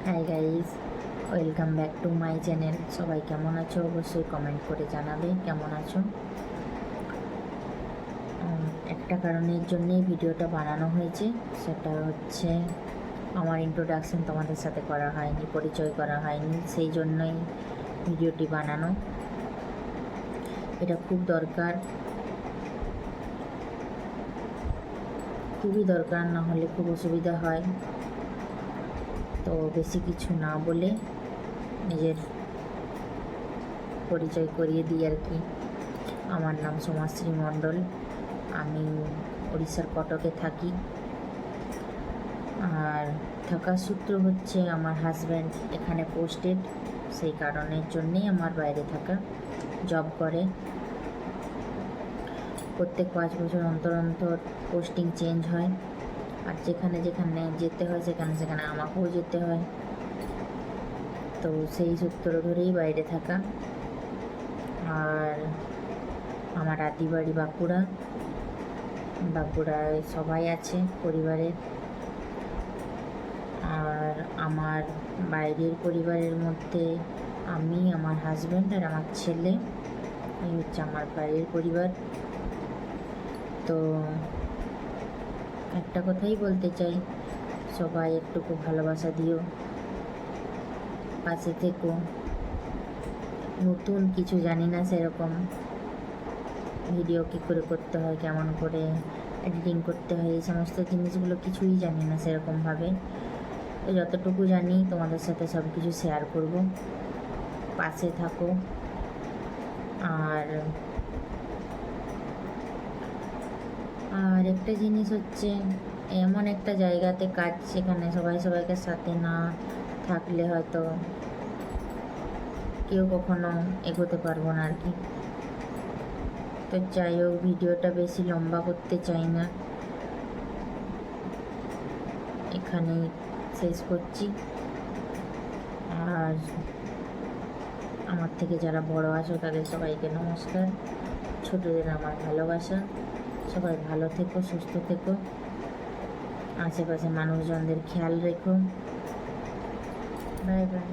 Hi guys, welcome back to my channel. সবাই কেমন আছো? অবশ্যই কমেন্ট করে জানাবে কেমন আছো। একটা কারণের জন্যেই ভিডিওটা বানানো হয়েছে, সেটা হচ্ছে আমার ইন্ট্রোডাকশন তোমাদের সাথে করা হয়নি, পরিচয় করা হয়নি, সেই জন্যই ভিডিওটি বানানো। এটা খুব দরকার, খুবই দরকার, না হলে খুব অসুবিধা হয়। তো বেশি কিছু না বলে নিজের পরিচয় করিয়ে দিই আর কি। আমার নাম সোমাশ্রী মণ্ডল, আমি উড়িষ্যার কটকে থাকি। আর থাকার সূত্র হচ্ছে আমার হাজব্যান্ড এখানে পোস্টেড, সেই কারণের জন্যেই আমার বাইরে থাকা। জব করে, প্রত্যেক 5 বছর অন্তর অন্তর পোস্টিং চেঞ্জ হয়, আর যেখানে যেখানে যেতে হয় সেখানে সেখানে আমাকেও যেতে হয়। তো সেই সূত্র ধরেই বাইরে থাকা। আর আমার আদি বাড়ি বাঁকুড়ায় সবাই আছে পরিবারের। আর আমার বাইরের পরিবারের মধ্যে আমি, আমার হাজব্যান্ড আর আমার ছেলে, এই হচ্ছে আমার বাইরের পরিবার। তো একটা কথাই বলতে চাই, সবাই একটুকু ভালোবাসা দিও, পাশে থেকো। নতুন কিছু জানি না সেরকম, ভিডিও কী করে করতে হয়, কেমন করে এডিটিং করতে হয়, এই সমস্ত জিনিসগুলো কিছুই জানি না সেরকমভাবে। তো যতটুকু জানি তোমাদের সাথে সব কিছু শেয়ার করব, পাশে থাকো। আর একটা জিনিস হচ্ছে, এমন একটা জায়গাতে কাজ যেখানে সবাই সবাইকে সাথে না থাকলে হয়তো কেউ কখনো এগোতে পারবো না আর কি। তো যাই হোক, ভিডিওটা বেশি লম্বা করতে চাই না, এখানেই শেষ করছি। আর আমার থেকে যারা বড় আছো তাদের সবাইকে নমস্কার, ছোটদের আমার ভালোবাসা। সবাই ভালো থেকো, সুস্থ থেকো, আশেপাশে মানুষজনদের খেয়াল রেখো। Bye bye.